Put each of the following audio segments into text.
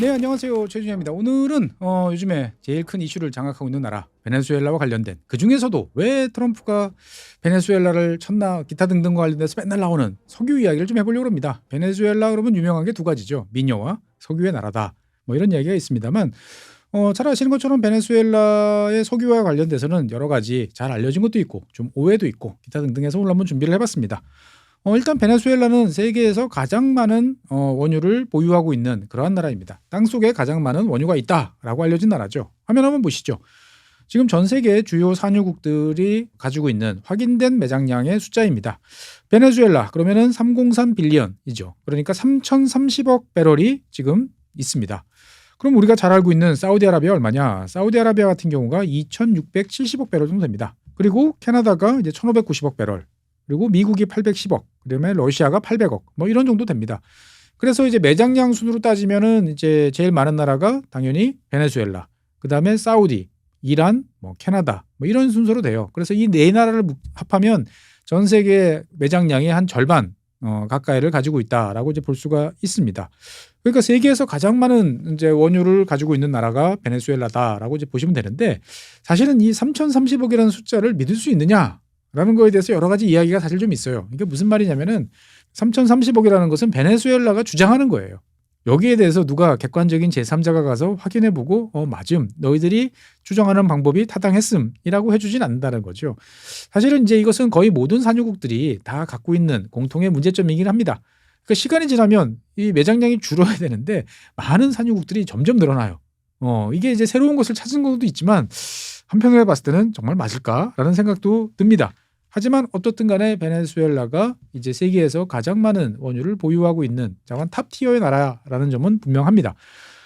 네, 안녕하세요. 최준현입니다. 오늘은 요즘에 제일 큰 이슈를 장악하고 있는 나라 베네수엘라와 관련된, 그중에서도 왜 트럼프가 베네수엘라를 쳤나 기타 등등과 관련돼서 맨날 나오는 석유 이야기를 좀 해보려고 합니다. 베네수엘라 그러면 유명한 게 두 가지죠. 미녀와 석유의 나라다, 뭐 이런 이야기가 있습니다만, 잘 아시는 것처럼 베네수엘라의 석유와 관련돼서는 여러 가지 잘 알려진 것도 있고 좀 오해도 있고 기타 등등해서 오늘 한번 준비를 해봤습니다. 일단 베네수엘라는 세계에서 가장 많은 원유를 보유하고 있는 그러한 나라입니다. 땅속에 가장 많은 원유가 있다라고 알려진 나라죠. 화면 한번 보시죠. 지금 전 세계 주요 산유국들이 가지고 있는 확인된 매장량의 숫자입니다. 베네수엘라 그러면은 303 빌리언이죠. 그러니까 3,030억 배럴이 지금 있습니다. 그럼 우리가 잘 알고 있는 사우디아라비아 얼마냐? 사우디아라비아 같은 경우가 2,670억 배럴 정도 됩니다. 그리고 캐나다가 이제 1,590억 배럴. 그리고 미국이 810억, 그다음에 러시아가 800억, 뭐 이런 정도 됩니다. 그래서 이제 매장량 순으로 따지면은 이제 제일 많은 나라가 당연히 베네수엘라, 그다음에 사우디, 이란, 뭐 캐나다, 뭐 이런 순서로 돼요. 그래서 이 네 나라를 합하면 전 세계 매장량의 한 절반 가까이를 가지고 있다라고 이제 볼 수가 있습니다. 그러니까 세계에서 가장 많은 이제 원유를 가지고 있는 나라가 베네수엘라다라고 이제 보시면 되는데, 사실은 이 3,030억이라는 숫자를 믿을 수 있느냐? 라는 거에 대해서 여러 가지 이야기가 사실 좀 있어요. 이게 무슨 말이냐면은 3,030억이라는 것은 베네수엘라가 주장하는 거예요. 여기에 대해서 누가 객관적인 제3자가 가서 확인해보고 맞음, 너희들이 추정하는 방법이 타당했음이라고 해주진 않는다는 거죠. 사실은 이제 이것은 거의 모든 산유국들이 다 갖고 있는 공통의 문제점이긴 합니다. 그러니까 시간이 지나면 이 매장량이 줄어야 되는데 많은 산유국들이 점점 늘어나요. 이게 이제 새로운 것을 찾은 것도 있지만 한편으로 봤을 때는 정말 맞을까라는 생각도 듭니다. 하지만 어떻든 간에 베네수엘라가 이제 세계에서 가장 많은 원유를 보유하고 있는 장한 탑티어의 나라라는 점은 분명합니다.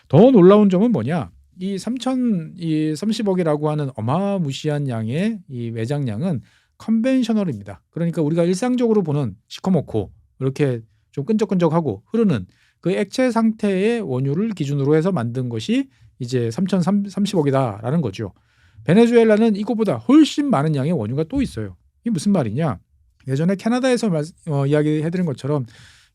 더 놀라운 점은 뭐냐? 이 3,030억이라고 하는 어마무시한 양의 이 매장량은 컨벤셔널입니다. 그러니까 우리가 일상적으로 보는 시커멓고 이렇게 좀 끈적끈적하고 흐르는 그 액체 상태의 원유를 기준으로 해서 만든 것이 이제 3,030억이다라는 거죠. 베네수엘라는 이거보다 훨씬 많은 양의 원유가 또 있어요. 이게 무슨 말이냐? 예전에 캐나다에서 이야기해드린 것처럼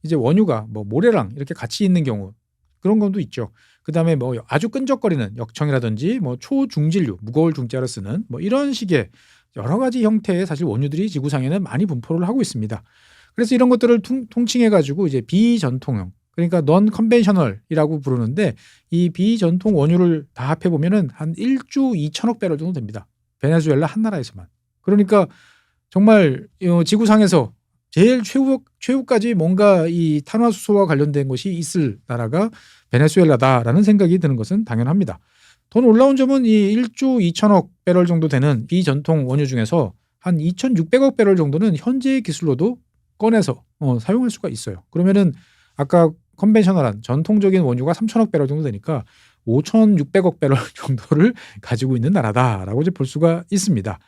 이제 원유가 뭐 모래랑 이렇게 같이 있는 경우 그런 것도 있죠. 그다음에 뭐 아주 끈적거리는 역청이라든지 뭐 초중질류, 무거울 중자를 쓰는 뭐 이런 식의 여러 가지 형태의 사실 원유들이 지구상에는 많이 분포를 하고 있습니다. 그래서 이런 것들을 통칭해가지고 이제 비전통형, 그러니까 넌 컨벤셔널이라고 부르는데, 이 비전통 원유를 다 합해 보면은 한 1조 2천억 배럴 정도 됩니다. 베네수엘라 한 나라에서만. 그러니까 정말 지구상에서 제일 최후까지 뭔가 이 탄화수소와 관련된 것이 있을 나라가 베네수엘라다라는 생각이 드는 것은 당연합니다. 더 놀라운 점은 이 1조 2천억 배럴 정도 되는 비전통 원유 중에서 한 2,600억 배럴 정도는 현재의 기술로도 꺼내서 사용할 수가 있어요. 그러면은 아까 컨벤셔널한 전통적인 원유가 3천억 배럴 정도 되니까 5,600억 배럴 정도를 가지고 있는 나라다라고 이제 볼 수가 있습니다.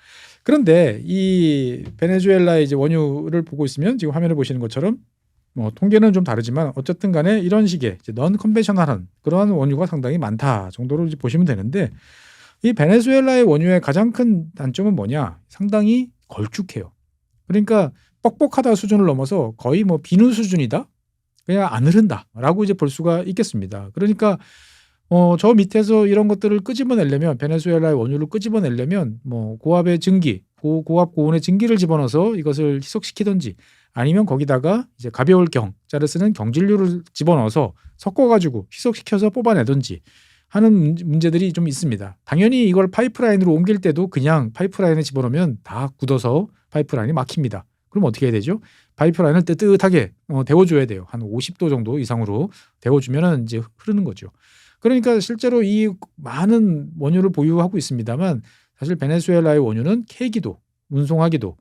그런데 이 베네수엘라의 이제 원유를 보고 있으면 지금 화면을 보시는 것처럼 통계는 좀 다르지만 어쨌든 간에 이런 식의 이제 넌 컨벤셔널한 그러한 원유가 상당히 많다 정도로 이제 보시면 되는데, 이 베네수엘라의 원유의 가장 큰 단점은 뭐냐? 상당히 걸쭉해요. 그러니까 뻑뻑하다 수준을 넘어서 거의 뭐 비누 수준이다? 그냥 안 흐른다라고 이제 볼 수가 있겠습니다. 그러니까 저 밑에서 이런 것들을 끄집어내려면, 베네수엘라의 원유를 끄집어내려면 뭐 고압의 증기, 고압 고온의 증기를 집어넣어서 이것을 희석시키든지, 아니면 거기다가 이제 가벼울 경자를 쓰는 경질류를 집어넣어서 섞어가지고 희석시켜서 뽑아내든지 하는 문제들이 좀 있습니다. 당연히 이걸 파이프라인으로 옮길 때도 그냥 파이프라인에 집어넣으면 다 굳어서 파이프라인이 막힙니다. 그럼 어떻게 해야 되죠? 파이프라인을 뜨뜻하게 데워줘야 돼요. 한 50도 정도 이상으로 데워주면 이제 흐르는 거죠. 그러니까 실제로 이 많은 원유를 보유하고 있습니다만, 사실 베네수엘라의 원유는 캐기도, 운송하기도,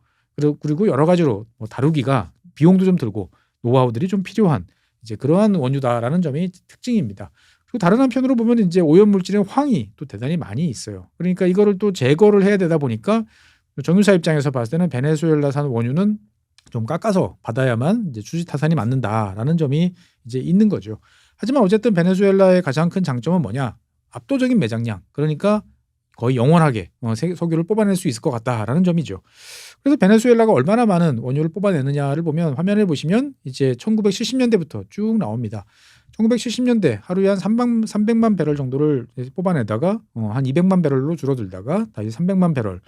그리고 여러 가지로 다루기가 비용도 좀 들고 노하우들이 좀 필요한 이제 그러한 원유다라는 점이 특징입니다. 그리고 다른 한편으로 보면 이제 오염물질의 황이 또 대단히 많이 있어요. 그러니까 이거를 또 제거를 해야 되다 보니까 정유사 입장에서 봤을 때는 베네수엘라산 원유는 좀 깎아서 받아야만 이제 수지타산이 맞는다라는 점이 이제 있는 거죠. 하지만 어쨌든 베네수엘라의 가장 큰 장점은 뭐냐? 압도적인 매장량. 그러니까 거의 영원하게 석유를 뽑아낼 수 있을 것 같다라는 점이죠. 그래서 베네수엘라가 얼마나 많은 원유를 뽑아내느냐를 보면 화면을 보시면 이제 1970년대부터 쭉 나옵니다. 1970년대 하루에 한 300만 배럴 정도를 뽑아내다가 한 200만 배럴로 줄어들다가 다시 300만 배럴.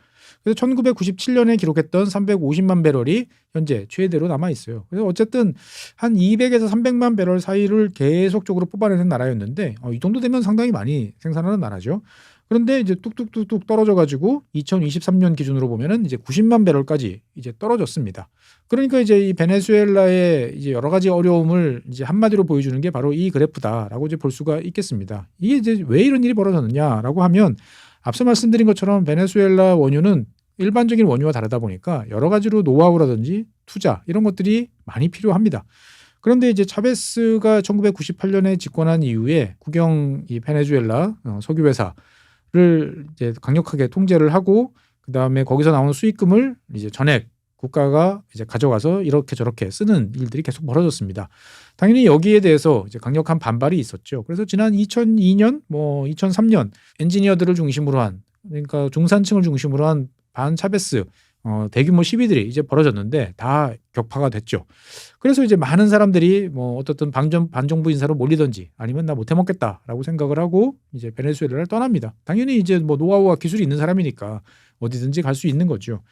그래서 1997년에 기록했던 350만 배럴이 현재 최대로 남아 있어요. 그래서 어쨌든 한 200에서 300만 배럴 사이를 계속적으로 뽑아내는 나라였는데 이 정도 되면 상당히 많이 생산하는 나라죠. 그런데 이제 뚝뚝뚝뚝 떨어져 가지고 2023년 기준으로 보면은 이제 90만 배럴까지 이제 떨어졌습니다. 그러니까 이제 이 베네수엘라의 이제 여러 가지 어려움을 이제 한마디로 보여주는 게 바로 이 그래프다라고 이제 볼 수가 있겠습니다. 이게 이제 왜 이런 일이 벌어졌느냐라고 하면 앞서 말씀드린 것처럼 베네수엘라 원유는 일반적인 원유와 다르다 보니까 여러 가지로 노하우라든지 투자 이런 것들이 많이 필요합니다. 그런데 이제 차베스가 1998년에 집권한 이후에 국영 이 베네수엘라 석유 회사를 이제 강력하게 통제를 하고 그다음에 거기서 나오는 수익금을 이제 전액 국가가 이제 가져가서 이렇게 저렇게 쓰는 일들이 계속 벌어졌습니다. 당연히 여기에 대해서 이제 강력한 반발이 있었죠. 그래서 지난 2002년, 2003년 엔지니어들을 중심으로 한 그러니까 중산층을 중심으로 한 반차베스 대규모 시위들이 이제 벌어졌는데 다 격파가 됐죠. 그래서 이제 많은 사람들이 어떻든 반정부 인사로 몰리든지 아니면 나 못해 먹겠다라고 생각을 하고 이제 베네수엘라를 떠납니다. 당연히 이제 노하우와 기술이 있는 사람이니까 어디든지 갈 수 있는 거죠.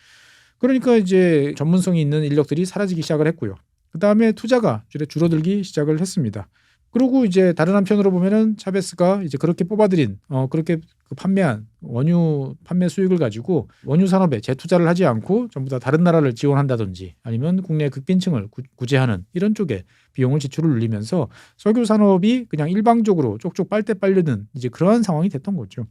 그러니까 이제 전문성이 있는 인력들이 사라지기 시작을 했고요. 그 다음에 투자가 줄어들기 시작을 했습니다. 그리고 이제 다른 한편으로 보면은 차베스가 이제 그렇게 뽑아들인 그렇게 판매한 원유 판매 수익을 가지고 원유 산업에 재투자를 하지 않고 전부 다 다른 나라를 지원한다든지 아니면 국내 극빈층을 구제하는 이런 쪽에 비용을 지출을 늘리면서 석유 산업이 그냥 일방적으로 쪽쪽 빨대 빨려든 이제 그러한 상황이 됐던 거죠.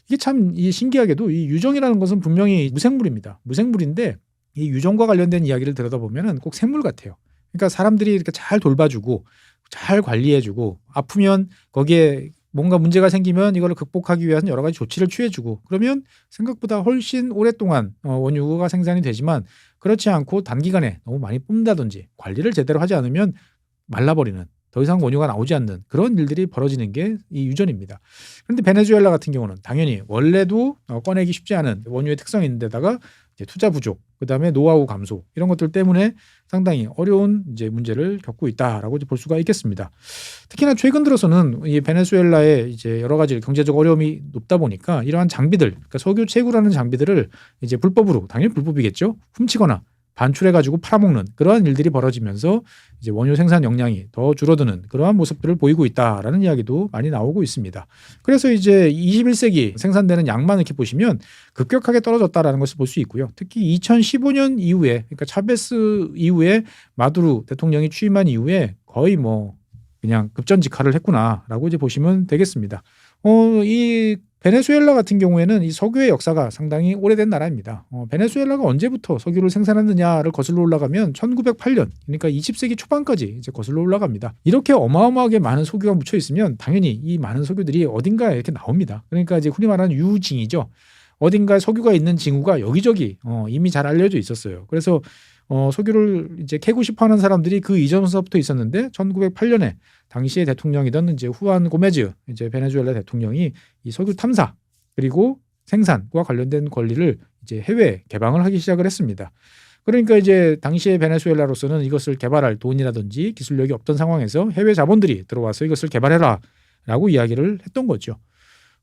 이게 참 신기하게도 이 유정이라는 것은 분명히 무생물입니다. 무생물인데 이 유정과 관련된 이야기를 들여다보면은 꼭 생물 같아요. 그러니까 사람들이 이렇게 잘 돌봐주고 잘 관리해주고 아프면 거기에 뭔가 문제가 생기면 이걸 극복하기 위해서는 여러 가지 조치를 취해주고 그러면 생각보다 훨씬 오랫동안 원유가 생산이 되지만 그렇지 않고 단기간에 너무 많이 뿜다든지 관리를 제대로 하지 않으면 말라버리는 더 이상 원유가 나오지 않는 그런 일들이 벌어지는 게 이 유전입니다. 그런데 베네수엘라 같은 경우는 당연히 원래도 꺼내기 쉽지 않은 원유의 특성이 있는데다가 이제 투자 부족, 그다음에 노하우 감소 이런 것들 때문에 상당히 어려운 이제 문제를 겪고 있다라고 이제 볼 수가 있겠습니다. 특히나 최근 들어서는 이 베네수엘라의 이제 여러 가지 경제적 어려움이 높다 보니까 이러한 장비들, 그러니까 석유 채굴하는 장비들을 이제 불법으로 당연히 불법이겠죠, 훔치거나 반출해가지고 팔아먹는 그러한 일들이 벌어지면서 이제 원유 생산 역량이 더 줄어드는 그러한 모습들을 보이고 있다라는 이야기도 많이 나오고 있습니다. 그래서 이제 21세기 생산되는 양만 이렇게 보시면 급격하게 떨어졌다라는 것을 볼 수 있고요. 특히 2015년 이후에 그러니까 차베스 이후에 마두로 대통령이 취임한 이후에 거의 그냥 급전직하를 했구나라고 이제 보시면 되겠습니다. 이 베네수엘라 같은 경우에는 이 석유의 역사가 상당히 오래된 나라입니다. 베네수엘라가 언제부터 석유를 생산했느냐를 거슬러 올라가면 1908년, 그러니까 20세기 초반까지 이제 거슬러 올라갑니다. 이렇게 어마어마하게 많은 석유가 묻혀 있으면 당연히 이 많은 석유들이 어딘가에 이렇게 나옵니다. 그러니까 이제 흔히 말하는 유징이죠. 어딘가에 석유가 있는 징후가 여기저기 이미 잘 알려져 있었어요. 그래서 석유를 이제 캐고 싶어하는 사람들이 그 이전서부터 있었는데 1908년에 당시의 대통령이던 이제 후안 고메즈 이제 베네수엘라 대통령이 이 석유 탐사 그리고 생산과 관련된 권리를 이제 해외 개방을 하기 시작을 했습니다. 그러니까 이제 당시의 베네수엘라로서는 이것을 개발할 돈이라든지 기술력이 없던 상황에서 해외 자본들이 들어와서 이것을 개발해라라고 이야기를 했던 거죠.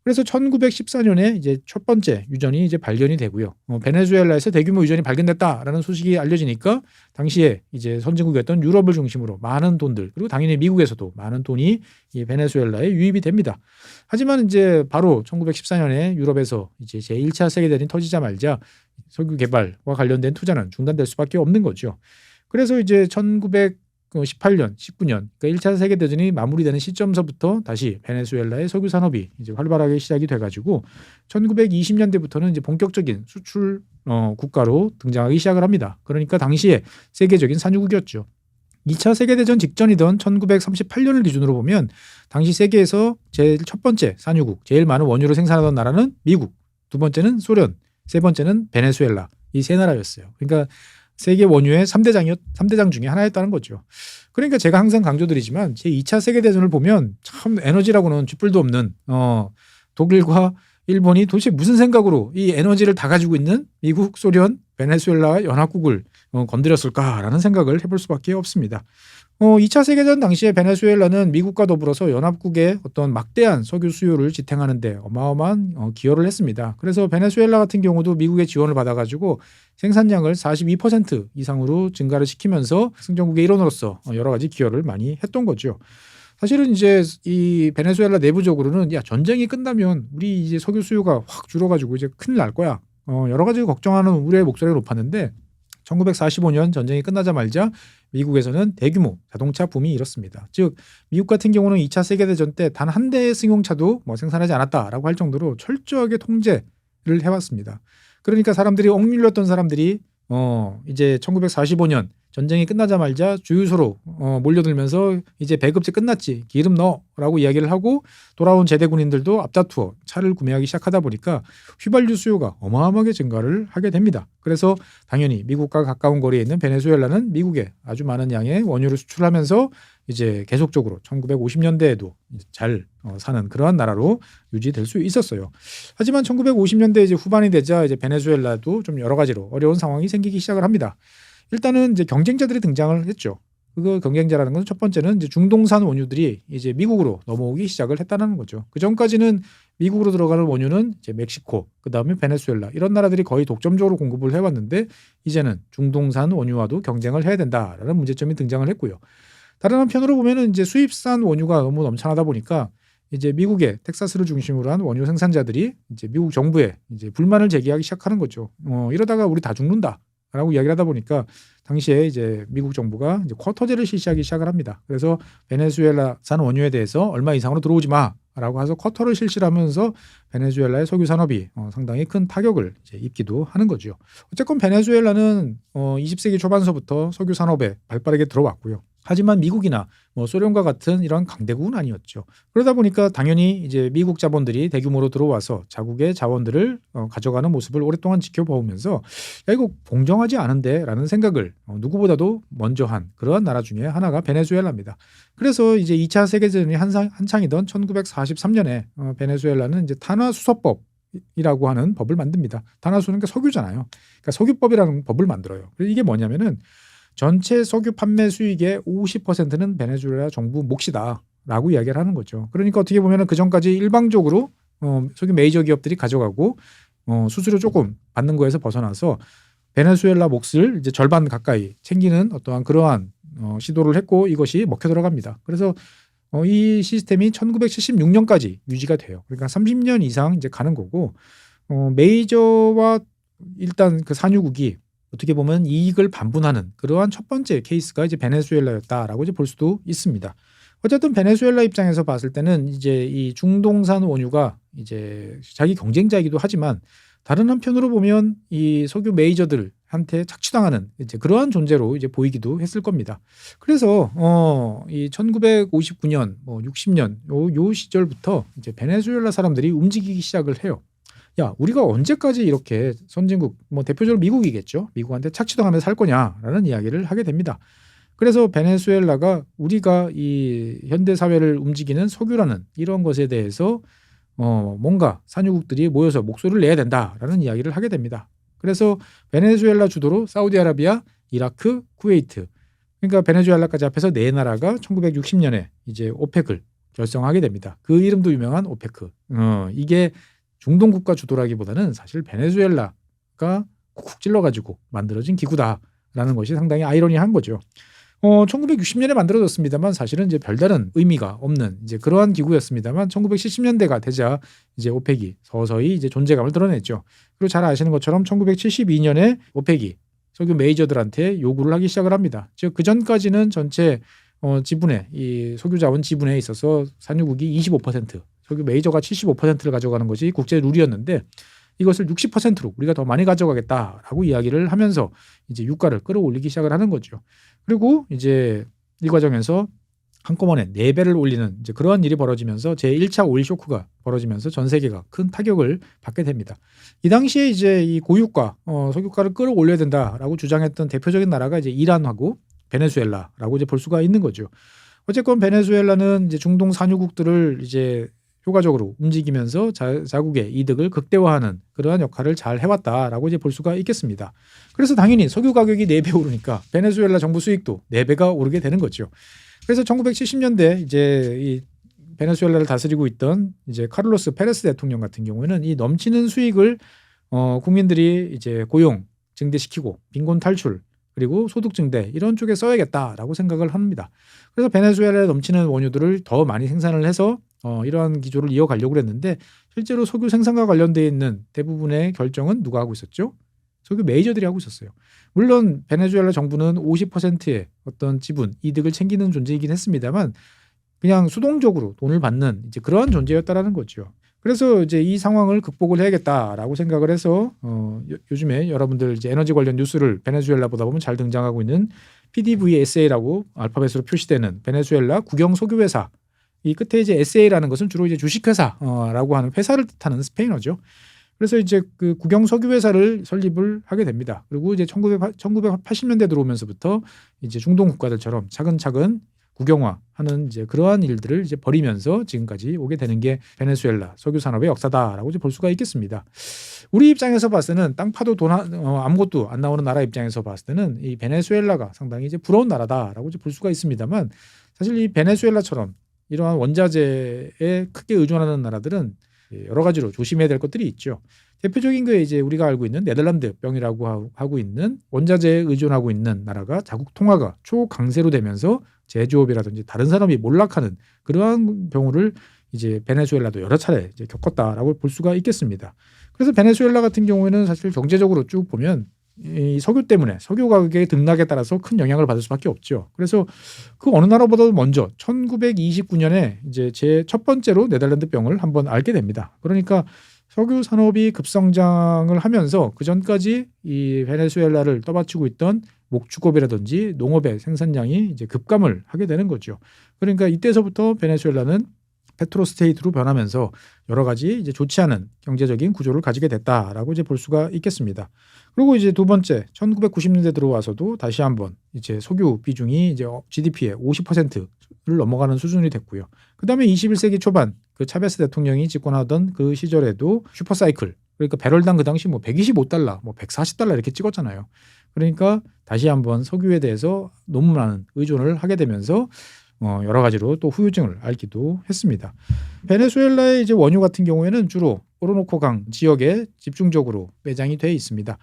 그래서 1914년에 이제 첫 번째 유전이 이제 발견이 되고요. 베네수엘라에서 대규모 유전이 발견됐다라는 소식이 알려지니까 당시에 이제 선진국이었던 유럽을 중심으로 많은 돈들 그리고 당연히 미국에서도 많은 돈이 이 베네수엘라에 유입이 됩니다. 하지만 이제 바로 1914년에 유럽에서 이제 제1차 세계대전이 터지자 말자 석유 개발과 관련된 투자는 중단될 수밖에 없는 거죠. 그래서 이제 1918년, 19년, 그러니까 1차 세계대전이 마무리되는 시점서부터 다시 베네수엘라의 석유 산업이 이제 활발하게 시작이 돼가지고 1920년대부터는 이제 본격적인 수출 국가로 등장하기 시작을 합니다. 그러니까 당시에 세계적인 산유국이었죠. 2차 세계대전 직전이던 1938년을 기준으로 보면 당시 세계에서 제일 첫 번째 산유국, 제일 많은 원유를 생산하던 나라는 미국, 두 번째는 소련, 세 번째는 베네수엘라 이 세 나라였어요. 그러니까 세계 원유의 3대장 중에 하나였다는 거죠. 그러니까 제가 항상 강조드리지만 제2차 세계대전을 보면 참 에너지라고는 쥐뿔도 없는 독일과 일본이 도대체 무슨 생각으로 이 에너지를 다 가지고 있는 미국, 소련, 베네수엘라 연합국을 건드렸을까라는 생각을 해볼 수밖에 없습니다. 2차 세계전 당시에 베네수엘라는 미국과 더불어서 연합국의 어떤 막대한 석유 수요를 지탱하는 데 어마어마한 기여를 했습니다. 그래서 베네수엘라 같은 경우도 미국의 지원을 받아가지고 생산량을 42% 이상으로 증가를 시키면서 승전국의 일원으로서 여러 가지 기여를 많이 했던 거죠. 사실은 이제 이 베네수엘라 내부적으로는 야, 전쟁이 끝나면 우리 이제 석유 수요가 확 줄어가지고 이제 큰일 날 거야. 여러 가지 걱정하는 우려의 목소리가 높았는데 1945년 전쟁이 끝나자마자 미국에서는 대규모 자동차 붐이 일었습니다. 즉 미국 같은 경우는 2차 세계대전 때 단 한 대의 승용차도 생산하지 않았다라고 할 정도로 철저하게 통제를 해왔습니다. 그러니까 사람들이 억눌렸던 사람들이 이제 1945년 전쟁이 끝나자마자 주유소로 몰려들면서 이제 배급제 끝났지 기름 넣어라고 이야기를 하고 돌아온 제대군인들도 앞다투어 차를 구매하기 시작하다 보니까 휘발유 수요가 어마어마하게 증가를 하게 됩니다. 그래서 당연히 미국과 가까운 거리에 있는 베네수엘라는 미국에 아주 많은 양의 원유를 수출하면서 이제 계속적으로 1950년대에도 잘 사는 그러한 나라로 유지될 수 있었어요. 하지만 1950년대 이제 후반이 되자 이제 베네수엘라도 좀 여러 가지로 어려운 상황이 생기기 시작을 합니다. 일단은 이제 경쟁자들이 등장을 했죠. 그 경쟁자라는 것은 첫 번째는 이제 중동산 원유들이 이제 미국으로 넘어오기 시작을 했다는 거죠. 그 전까지는 미국으로 들어가는 원유는 이제 멕시코, 그 다음에 베네수엘라 이런 나라들이 거의 독점적으로 공급을 해왔는데 이제는 중동산 원유와도 경쟁을 해야 된다라는 문제점이 등장을 했고요. 다른 한편으로 보면은 이제 수입산 원유가 너무 넘쳐나다 보니까 이제 미국의 텍사스를 중심으로 한 원유 생산자들이 이제 미국 정부에 이제 불만을 제기하기 시작하는 거죠. 이러다가 우리 다 죽는다. 라고 이야기를 하다 보니까 당시에 이제 미국 정부가 이제 쿼터제를 실시하기 시작을 합니다. 그래서 베네수엘라산 원유에 대해서 얼마 이상으로 들어오지 마라고 해서 쿼터를 실시를 하면서 베네수엘라의 석유 산업이 상당히 큰 타격을 이제 입기도 하는 거죠. 어쨌건 베네수엘라는 20세기 초반서부터 석유 산업에 발빠르게 들어왔고요. 하지만 미국이나 소련과 같은 이런 강대국은 아니었죠. 그러다 보니까 당연히 이제 미국 자본들이 대규모로 들어와서 자국의 자원들을 가져가는 모습을 오랫동안 지켜보면서 야, 이거 공정하지 않은데라는 생각을 누구보다도 먼저 한 그러한 나라 중에 하나가 베네수엘라입니다. 그래서 이제 2차 세계대전이 한창이던 1943년에 베네수엘라는 이제 탄화수소법 이라고 하는 법을 만듭니다. 탄화수는 그러니까 석유잖아요. 그러니까 석유법이라는 법을 만들어요. 이게 뭐냐면은 전체 석유 판매 수익의 50%는 베네수엘라 정부 몫이다라고 이야기를 하는 거죠. 그러니까 어떻게 보면은 그 전까지 일방적으로 석유 메이저 기업들이 가져가고 수수료 조금 받는 거에서 벗어나서 베네수엘라 몫을 이제 절반 가까이 챙기는 어떠한 그러한 시도를 했고 이것이 먹혀 들어갑니다. 그래서 이 시스템이 1976년까지 유지가 돼요. 그러니까 30년 이상 이제 가는 거고 메이저와 일단 그 산유국이 어떻게 보면 이익을 반분하는 그러한 첫 번째 케이스가 이제 베네수엘라였다라고 이제 볼 수도 있습니다. 어쨌든 베네수엘라 입장에서 봤을 때는 이제 이 중동산 원유가 이제 자기 경쟁자이기도 하지만 다른 한편으로 보면 이 석유 메이저들한테 착취당하는 이제 그러한 존재로 이제 보이기도 했을 겁니다. 그래서 이 1959년, 60년 요 시절부터 이제 베네수엘라 사람들이 움직이기 시작을 해요. 야, 우리가 언제까지 이렇게 선진국, 대표적으로 미국이겠죠. 미국한테 착취당하면서 살 거냐라는 이야기를 하게 됩니다. 그래서 베네수엘라가 우리가 이 현대 사회를 움직이는 석유라는 이런 것에 대해서 뭔가 산유국들이 모여서 목소리를 내야 된다라는 이야기를 하게 됩니다. 그래서 베네수엘라 주도로 사우디아라비아, 이라크, 쿠웨이트, 그러니까 베네수엘라까지 합해서 네 나라가 1960년에 이제 오펙을 결성하게 됩니다. 그 이름도 유명한 오페크. 이게 중동 국가 주도라기보다는 사실 베네수엘라가 쿡쿡 찔러가지고 만들어진 기구다라는 것이 상당히 아이러니한 거죠. 1960년에 만들어졌습니다만 사실은 이제 별다른 의미가 없는 이제 그러한 기구였습니다만 1970년대가 되자 이제 오펙이 서서히 이제 존재감을 드러냈죠. 그리고 잘 아시는 것처럼 1972년에 오펙이 석유 메이저들한테 요구를 하기 시작을 합니다. 즉 그 전까지는 전체 지분에 이 석유 자원 지분에 있어서 산유국이 25%, 석유 메이저가 75%를 가져가는 것이 국제 룰이었는데 이것을 60%로 우리가 더 많이 가져가겠다라고 이야기를 하면서 이제 유가를 끌어올리기 시작을 하는 거죠. 그리고 이제 이 과정에서 한꺼번에 4배를 올리는 이제 그러한 일이 벌어지면서 제1차 오일 쇼크가 벌어지면서 전 세계가 큰 타격을 받게 됩니다. 이 당시에 이제 이 고유가 석유가를 끌어올려야 된다라고 주장했던 대표적인 나라가 이제 이란하고 베네수엘라라고 이제 볼 수가 있는 거죠. 어쨌건 베네수엘라는 이제 중동 산유국들을 이제 효과적으로 움직이면서 자국의 이득을 극대화하는 그러한 역할을 잘 해왔다라고 이제 볼 수가 있겠습니다. 그래서 당연히 석유 가격이 4배 오르니까 베네수엘라 정부 수익도 4배가 오르게 되는 거죠. 그래서 1970년대 이제 이 베네수엘라를 다스리고 있던 이제 카를로스 페레스 대통령 같은 경우에는 이 넘치는 수익을 국민들이 이제 고용 증대시키고 빈곤 탈출 그리고 소득 증대 이런 쪽에 써야겠다라고 생각을 합니다. 그래서 베네수엘라에 넘치는 원유들을 더 많이 생산을 해서 이러한 기조를 이어가려고 했는데 실제로 석유 생산과 관련되어 있는 대부분의 결정은 누가 하고 있었죠? 석유 메이저들이 하고 있었어요. 물론 베네수엘라 정부는 50%의 어떤 지분, 이득을 챙기는 존재이긴 했습니다만 그냥 수동적으로 돈을 받는 이제 그러한 존재였다라는 거죠. 그래서 이제 이 상황을 극복을 해야겠다라고 생각을 해서 요즘에 여러분들 이제 에너지 관련 뉴스를 베네수엘라 보다 보면 잘 등장하고 있는 PDVSA라고 알파벳으로 표시되는 베네수엘라 국영 석유 회사 이 끝에 이제 SA라는 것은 주로 이제 주식회사라고 하는 회사를 뜻하는 스페인어죠. 그래서 이제 그 국영 석유 회사를 설립을 하게 됩니다. 그리고 이제 1980년대 들어오면서부터 이제 중동 국가들처럼 차근차근 국영화하는 이제 그러한 일들을 이제 벌이면서 지금까지 오게 되는 게 베네수엘라 석유 산업의 역사다라고 이제 볼 수가 있겠습니다. 우리 입장에서 봤을 때는 땅 파도 아무것도 안 나오는 나라 입장에서 봤을 때는 이 베네수엘라가 상당히 이제 부러운 나라다라고 이제 볼 수가 있습니다만 사실 이 베네수엘라처럼 이러한 원자재에 크게 의존하는 나라들은 여러 가지로 조심해야 될 것들이 있죠. 대표적인 게 이제 우리가 알고 있는 네덜란드 병이라고 하고 있는 원자재에 의존하고 있는 나라가 자국 통화가 초강세로 되면서 제조업이라든지 다른 산업이 몰락하는 그러한 경우를 이제 베네수엘라도 여러 차례 이제 겪었다라고 볼 수가 있겠습니다. 그래서 베네수엘라 같은 경우에는 사실 경제적으로 쭉 보면 이 석유 때문에 석유 가격의 등락에 따라서 큰 영향을 받을 수밖에 없죠. 그래서 그 어느 나라보다도 먼저 1929년에 이제 제 첫 번째로 네덜란드 병을 한번 앓게 됩니다. 그러니까 석유 산업이 급성장을 하면서 그 전까지 이 베네수엘라를 떠받치고 있던 목축업이라든지 농업의 생산량이 이제 급감을 하게 되는 거죠. 그러니까 이때서부터 베네수엘라는 페트로스테이트로 변하면서 여러 가지 이제 좋지 않은 경제적인 구조를 가지게 됐다라고 이제 볼 수가 있겠습니다. 그리고 이제 두 번째 1990년대 들어와서도 다시 한번 이제 석유 비중이 이제 GDP의 50%를 넘어가는 수준이 됐고요. 그다음에 21세기 초반 그 차베스 대통령이 집권하던 그 시절에도 슈퍼사이클 그러니까 배럴당 그 당시 뭐 125달러, 뭐 140달러 이렇게 찍었잖아요. 그러니까 다시 한번 석유에 대해서 너무 많은 의존을 하게 되면서 여러 가지로 또 후유증을 앓기도 했습니다. 베네수엘라의 이제 원유 같은 경우에는 주로 오르노코 강 지역에 집중적으로 매장이 돼 있습니다.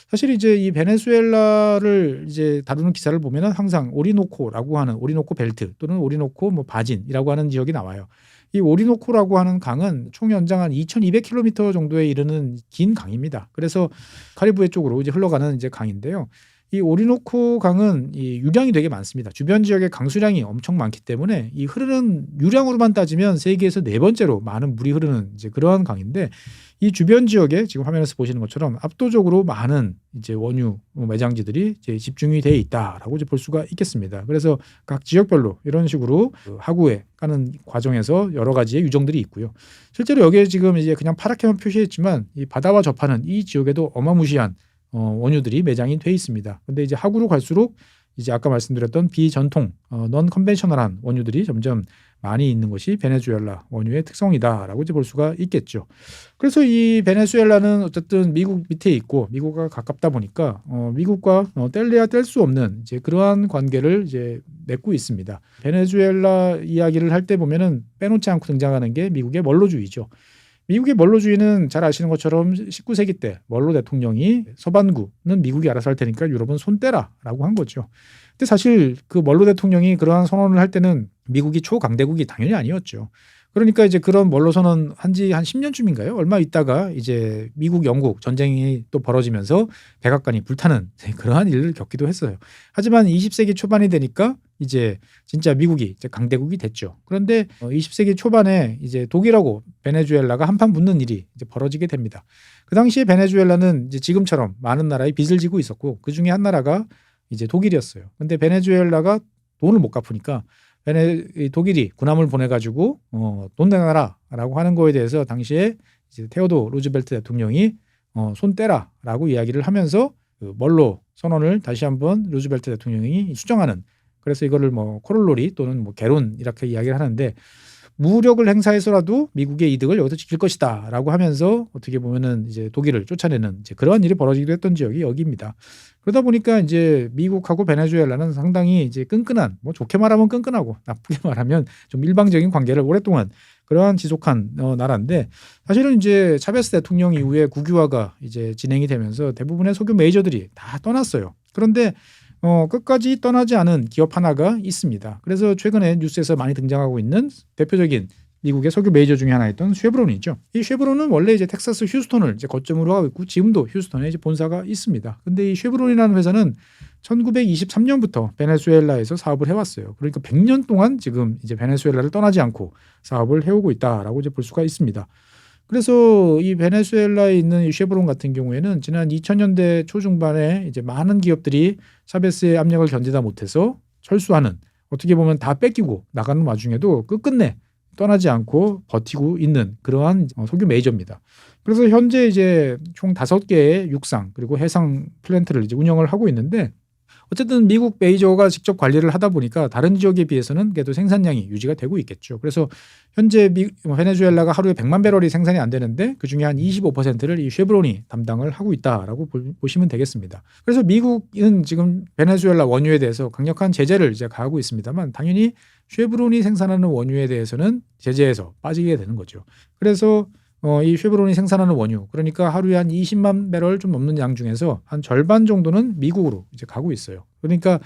사실 이제 이 베네수엘라를 이제 다루는 기사를 보면은 항상 오리노코라고 하는 오리노코 벨트 또는 오리노코 뭐 바진이라고 하는 지역이 나와요. 이 오리노코라고 하는 강은 총 연장 한 2,200km 정도에 이르는 긴 강입니다. 그래서 카리브해 쪽으로 이제 흘러가는 이제 강인데요. 이 오리노코 강은 이 유량이 되게 많습니다. 주변 지역의 강수량이 엄청 많기 때문에 이 흐르는 유량으로만 따지면 세계에서 네 번째로 많은 물이 흐르는 이제 그러한 강인데 이 주변 지역에 지금 화면에서 보시는 것처럼 압도적으로 많은 이제 원유 매장지들이 이제 집중이 돼 있다라고 이제 볼 수가 있겠습니다. 그래서 각 지역별로 이런 식으로 하구에 까는 과정에서 여러 가지의 유정들이 있고요. 실제로 여기에 지금 이제 그냥 파랗게만 표시했지만 이 바다와 접하는 이 지역에도 어마무시한 원유들이 매장이 돼 있습니다. 근데 이제 하구로 갈수록 이제 아까 말씀드렸던 비전통, 넌 컨벤셔널한 원유들이 점점 많이 있는 것이 베네수엘라 원유의 특성이다라고 이제 볼 수가 있겠죠. 그래서 이 베네수엘라는 어쨌든 미국 밑에 있고 미국과 가깝다 보니까 미국과 뗄래야 뗄 수 없는 이제 그러한 관계를 이제 맺고 있습니다. 베네수엘라 이야기를 할 때 보면은 빼놓지 않고 등장하는 게 미국의 멀로주의죠. 미국의 멀로주의는 잘 아시는 것처럼 19세기 때 멀로 대통령이 서반구는 미국이 알아서 할 테니까 유럽은 손 떼라라고 한 거죠. 근데 사실 그 멀로 대통령이 그러한 선언을 할 때는 미국이 초강대국이 당연히 아니었죠. 그러니까 이제 그런 멀로 선언 한지 한 10년쯤인가요? 얼마 있다가 이제 미국 영국 전쟁이 또 벌어지면서 백악관이 불타는 그러한 일을 겪기도 했어요. 하지만 20세기 초반이 되니까 이제 진짜 미국이 이제 강대국이 됐죠. 그런데 20세기 초반에 이제 독일하고 베네수엘라가 한판 붙는 일이 이제 벌어지게 됩니다. 그 당시에 베네수엘라는 이제 지금처럼 많은 나라에 빚을 지고 있었고 그 중에 한 나라가 이제 독일이었어요. 근데 베네수엘라가 돈을 못 갚으니까 독일이 군함을 보내가지고 돈 내놔라라고 하는 거에 대해서 당시에 이제 테오도 루즈벨트 대통령이 손 떼라라고 이야기를 하면서 그 멀로 선언을 다시 한번 루즈벨트 대통령이 수정하는 그래서 이거를 뭐 코롤로리 또는 뭐 개론 이렇게 이야기를 하는데 무력을 행사해서라도 미국의 이득을 여기서 지킬 것이다라고 하면서 어떻게 보면은 이제 독일을 쫓아내는 이제 그러한 일이 벌어지기도 했던 지역이 여기입니다. 그러다 보니까 이제 미국하고 베네수엘라는 상당히 이제 끈끈한, 뭐 좋게 말하면 끈끈하고 나쁘게 말하면 좀 일방적인 관계를 오랫동안 그러한 지속한 나라인데, 사실은 이제 차베스 대통령 이후에 국유화가 이제 진행이 되면서 대부분의 석유 메이저들이 다 떠났어요. 그런데 끝까지 떠나지 않은 기업 하나가 있습니다. 그래서 최근에 뉴스에서 많이 등장하고 있는 대표적인 미국의 석유 메이저 중에 하나였던 쉐브론이죠. 이 쉐브론은 원래 이제 텍사스 휴스턴을 이제 거점으로 하고 있고 지금도 휴스턴에 이제 본사가 있습니다. 근데 이 쉐브론이라는 회사는 1923년부터 베네수엘라에서 사업을 해왔어요. 그러니까 100년 동안 지금 이제 베네수엘라를 떠나지 않고 사업을 해오고 있다라고 이제 볼 수가 있습니다. 그래서 이 베네수엘라에 있는 이 쉐브론 같은 경우에는 지난 2000년대 초중반에 이제 많은 기업들이 차베스의 압력을 견디다 못해서 철수하는, 어떻게 보면 다 뺏기고 나가는 와중에도 끝끝내 떠나지 않고 버티고 있는 그러한 석유 메이저입니다. 그래서 현재 이제 총 5개의 육상 그리고 해상 플랜트를 이제 운영을 하고 있는데, 어쨌든 미국 메이저가 직접 관리를 하다 보니까 다른 지역에 비해서는 그래도 생산량이 유지가 되고 있겠죠. 그래서 현재 베네수엘라가 하루에 100만 배럴이 생산이 안 되는데 그중에 한 25%를 이 쉐브론이 담당을 하고 있다라고 보시면 되겠습니다. 그래서 미국은 지금 베네수엘라 원유에 대해서 강력한 제재를 이제 가하고 있습니다만, 당연히 쉐브론이 생산하는 원유에 대해서는 제재에서 빠지게 되는 거죠. 그래서 이 쉐브론이 생산하는 원유, 그러니까 하루에 한 20만 배럴 좀 넘는 양 중에서 한 절반 정도는 미국으로 이제 가고 있어요. 그러니까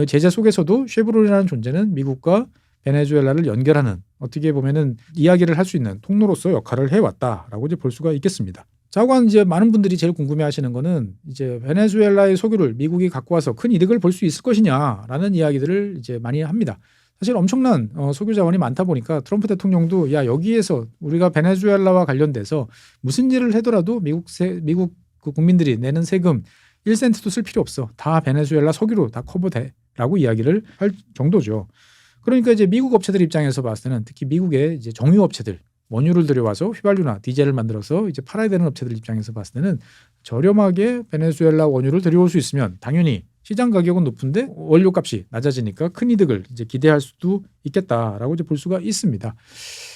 제재 속에서도 쉐브론이라는 존재는 미국과 베네수엘라를 연결하는, 어떻게 보면은 이야기를 할 수 있는 통로로서 역할을 해왔다라고 이제 볼 수가 있겠습니다. 자관 이제 많은 분들이 제일 궁금해하시는 거는 이제 베네수엘라의 석유를 미국이 갖고 와서 큰 이득을 볼 수 있을 것이냐라는 이야기들을 이제 많이 합니다. 사실 엄청난 석유 자원이 많다 보니까 트럼프 대통령도 야, 여기에서 우리가 베네수엘라와 관련돼서 무슨 일을 하더라도 미국 그 국민들이 내는 세금 1센트도 쓸 필요 없어. 다 베네수엘라 석유로 다 커버돼라고 이야기를 할 정도죠. 그러니까 이제 미국 업체들 입장에서 봤을 때는, 특히 미국의 이제 정유 업체들, 원유를 들여와서 휘발유나 디젤을 만들어서 이제 팔아야 되는 업체들 입장에서 봤을 때는 저렴하게 베네수엘라 원유를 들여올 수 있으면 당연히 시장 가격은 높은데 원료 값이 낮아지니까 큰 이득을 이제 기대할 수도 있겠다라고 이제 볼 수가 있습니다.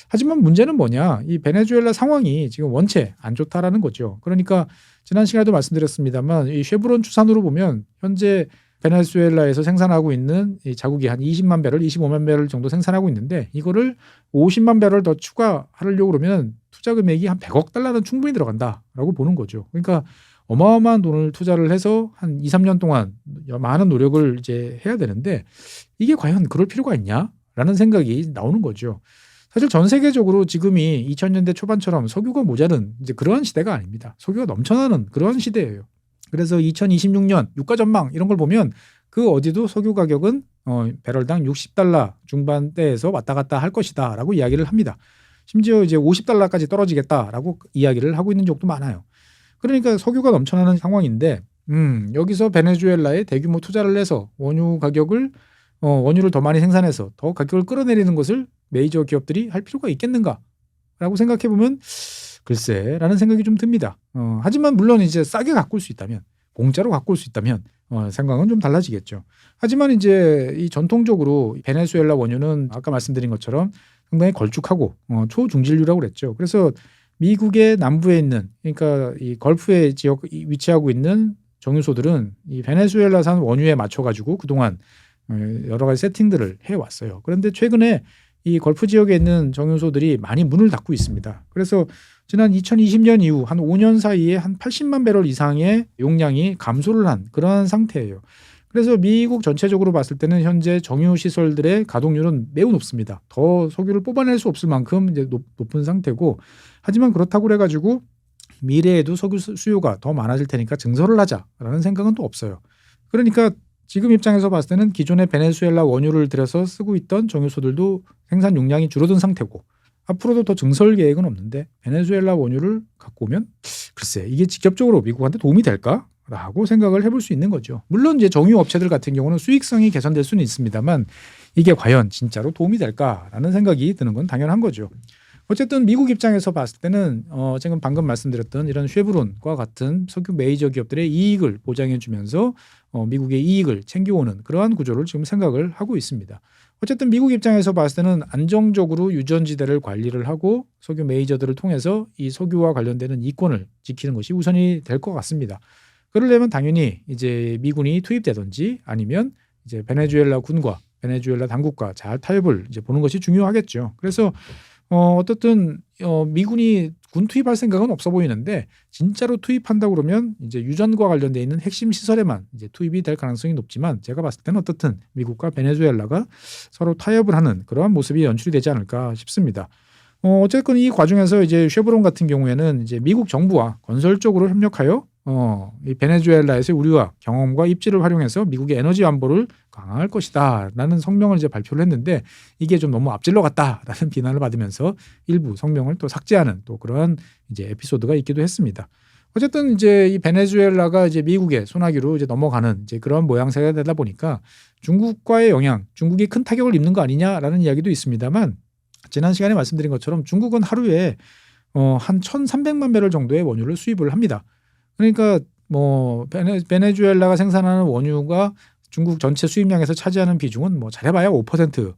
하지만 문제는 뭐냐? 이 베네수엘라 상황이 지금 원체 안 좋다라는 거죠. 그러니까 지난 시간에도 말씀드렸습니다만 이 쉐브론 추산으로 보면 현재 베네수엘라에서 생산하고 있는 이 자국이 한 20만 배럴, 25만 배럴 정도 생산하고 있는데, 이거를 50만 배럴 더 추가하려고 그러면 투자 금액이 한 100억 달러는 충분히 들어간다라고 보는 거죠. 그러니까 어마어마한 돈을 투자를 해서 한 2, 3년 동안 많은 노력을 이제 해야 되는데, 이게 과연 그럴 필요가 있냐라는 생각이 나오는 거죠. 사실 전 세계적으로 지금이 2000년대 초반처럼 석유가 모자른 이제 그러한 시대가 아닙니다. 석유가 넘쳐나는 그러한 시대예요. 그래서 2026년 유가 전망 이런 걸 보면 그 어디도 석유 가격은 배럴당 60달러 중반대에서 왔다 갔다 할 것이다라고 이야기를 합니다. 심지어 이제 50달러까지 떨어지겠다라고 이야기를 하고 있는 적도 많아요. 그러니까 석유가 넘쳐나는 상황인데 여기서 베네수엘라에 대규모 투자를 해서 원유 가격을 원유를 더 많이 생산해서 더 가격을 끌어내리는 것을 메이저 기업들이 할 필요가 있겠는가라고 생각해 보면 글쎄라는 생각이 좀 듭니다. 하지만 물론 이제 싸게 갖고 올 수 있다면, 공짜로 갖고 올 수 있다면 생각은 좀 달라지겠죠. 하지만 이제 이 전통적으로 베네수엘라 원유는 아까 말씀드린 것처럼 상당히 걸쭉하고 초중질류라고 그랬죠. 그래서 미국의 남부에 있는, 그러니까 이 걸프의 지역 위치하고 있는 정유소들은 이 베네수엘라산 원유에 맞춰 가지고 그동안 여러 가지 세팅들을 해왔어요. 그런데 최근에 이 걸프 지역에 있는 정유소들이 많이 문을 닫고 있습니다. 그래서 지난 2020년 이후 한 5년 사이에 한 80만 배럴 이상의 용량이 감소를 한 그러한 상태예요. 그래서 미국 전체적으로 봤을 때는 현재 정유 시설들의 가동률은 매우 높습니다. 더 석유를 뽑아낼 수 없을 만큼 이제 높은 상태고, 하지만 그렇다고 해가지고 미래에도 석유 수요가 더 많아질 테니까 증설을 하자라는 생각은 또 없어요. 그러니까 지금 입장에서 봤을 때는 기존의 베네수엘라 원유를 들여서 쓰고 있던 정유소들도 생산 용량이 줄어든 상태고, 앞으로도 더 증설 계획은 없는데 베네수엘라 원유를 갖고 오면 글쎄 이게 직접적으로 미국한테 도움이 될까라고 생각을 해볼 수 있는 거죠. 물론 이제 정유 업체들 같은 경우는 수익성이 개선될 수는 있습니다만 이게 과연 진짜로 도움이 될까라는 생각이 드는 건 당연한 거죠. 어쨌든 미국 입장에서 봤을 때는 지금 방금 말씀드렸던 이런 쉐브론과 같은 석유 메이저 기업들의 이익을 보장해 주면서 미국의 이익을 챙겨오는 그러한 구조를 지금 생각을 하고 있습니다. 어쨌든 미국 입장에서 봤을 때는 안정적으로 유전지대를 관리를 하고 석유 메이저들을 통해서 이 석유와 관련되는 이권을 지키는 것이 우선이 될 것 같습니다. 그러려면 당연히 이제 미군이 투입되든지 아니면 이제 베네수엘라 군과 베네수엘라 당국과 잘 타협을 이제 보는 것이 중요하겠죠. 그래서 어떻든 미군이 군 투입할 생각은 없어 보이는데 진짜로 투입한다고 그러면 이제 유전과 관련돼 있는 핵심 시설에만 이제 투입이 될 가능성이 높지만 제가 봤을 때는 어떻든 미국과 베네수엘라가 서로 타협을 하는 그러한 모습이 연출이 되지 않을까 싶습니다. 어쨌든 이 과정에서 이제 쉐브론 같은 경우에는 이제 미국 정부와 건설적으로 협력하여 이 베네수엘라에서의 우리와 경험과 입지를 활용해서 미국의 에너지 안보를 강화할 것이다라는 성명을 이제 발표를 했는데 이게 좀 너무 앞질러 갔다라는 비난을 받으면서 일부 성명을 또 삭제하는 또 그런 이제 에피소드가 있기도 했습니다. 어쨌든 이제 이 베네수엘라가 이제 미국의 소나기로 이제 넘어가는 이제 그런 모양새가 되다 보니까 중국과의 영향, 중국이 큰 타격을 입는 거 아니냐라는 이야기도 있습니다만 지난 시간에 말씀드린 것처럼 중국은 하루에 한 1,300만 배럴 정도의 원유를 수입을 합니다. 그러니까 뭐 베네수엘라가 생산하는 원유가 중국 전체 수입량에서 차지하는 비중은 뭐 잘해봐야 5%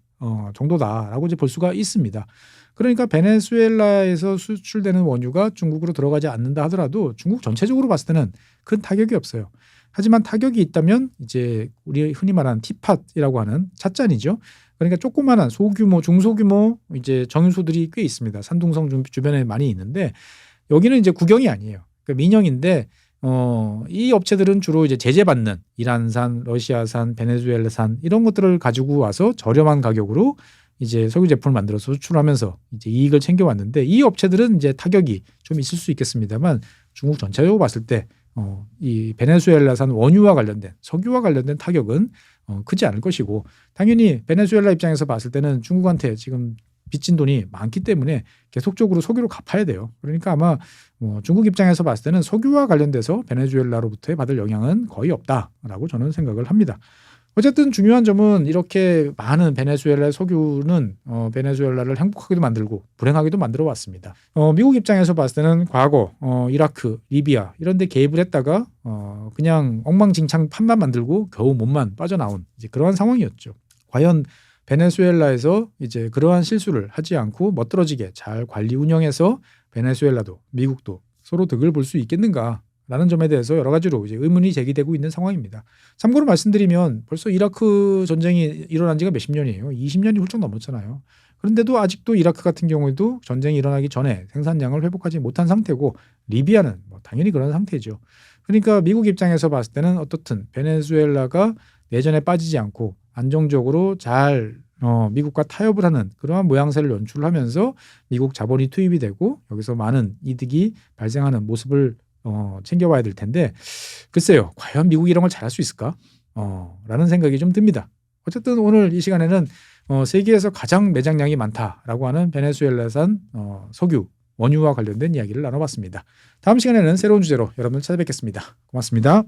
정도다라고 이제 볼 수가 있습니다. 그러니까 베네수엘라에서 수출되는 원유가 중국으로 들어가지 않는다 하더라도 중국 전체적으로 봤을 때는 큰 타격이 없어요. 하지만 타격이 있다면 이제 우리 흔히 말하는 티팟이라고 하는 찻잔이죠. 그러니까 조그마한 소규모, 중소규모 이제 정유소들이 꽤 있습니다. 산둥성 주변에 많이 있는데 여기는 이제 국영이 아니에요. 그러니까 민영인데 이 업체들은 주로 이제 제재받는 이란산, 러시아산, 베네수엘라산 이런 것들을 가지고 와서 저렴한 가격으로 이제 석유 제품을 만들어서 수출하면서 이제 이익을 챙겨왔는데 이 업체들은 이제 타격이 좀 있을 수 있겠습니다만 중국 전체적으로 봤을 때 이 베네수엘라산 원유와 관련된 석유와 관련된 타격은 크지 않을 것이고 당연히 베네수엘라 입장에서 봤을 때는 중국한테 지금 빚진 돈이 많기 때문에 계속적으로 석유로 갚아야 돼요. 그러니까 아마 중국 입장에서 봤을 때는 석유와 관련돼서 베네수엘라로부터 받을 영향은 거의 없다라고 저는 생각을 합니다. 어쨌든 중요한 점은 이렇게 많은 베네수엘라의 석유는 베네수엘라를 행복하게도 만들고 불행하게도 만들어 왔습니다. 미국 입장에서 봤을 때는 과거 이라크, 리비아 이런 데 개입을 했다가 그냥 엉망진창 판만 만들고 겨우 몸만 빠져나온 이제 그러한 상황이었죠. 과연 베네수엘라에서 이제 그러한 실수를 하지 않고 멋들어지게 잘 관리 운영해서 베네수엘라도 미국도 서로 득을 볼 수 있겠는가라는 점에 대해서 여러 가지로 이제 의문이 제기되고 있는 상황입니다. 참고로 말씀드리면 벌써 이라크 전쟁이 일어난 지가 몇십 년이에요. 20년이 훌쩍 넘었잖아요. 그런데도 아직도 이라크 같은 경우에도 전쟁이 일어나기 전에 생산량을 회복하지 못한 상태고 리비아는 뭐 당연히 그런 상태죠. 그러니까 미국 입장에서 봤을 때는 어떻든 베네수엘라가 내전에 빠지지 않고 안정적으로 잘 미국과 타협을 하는 그러한 모양새를 연출하면서 미국 자본이 투입이 되고 여기서 많은 이득이 발생하는 모습을 챙겨봐야 될 텐데 글쎄요. 과연 미국이 이런 걸 잘할 수 있을까? 라는 생각이 좀 듭니다. 어쨌든 오늘 이 시간에는 세계에서 가장 매장량이 많다라고 하는 베네수엘라산 석유 원유와 관련된 이야기를 나눠봤습니다. 다음 시간에는 새로운 주제로 여러분을 찾아뵙겠습니다. 고맙습니다.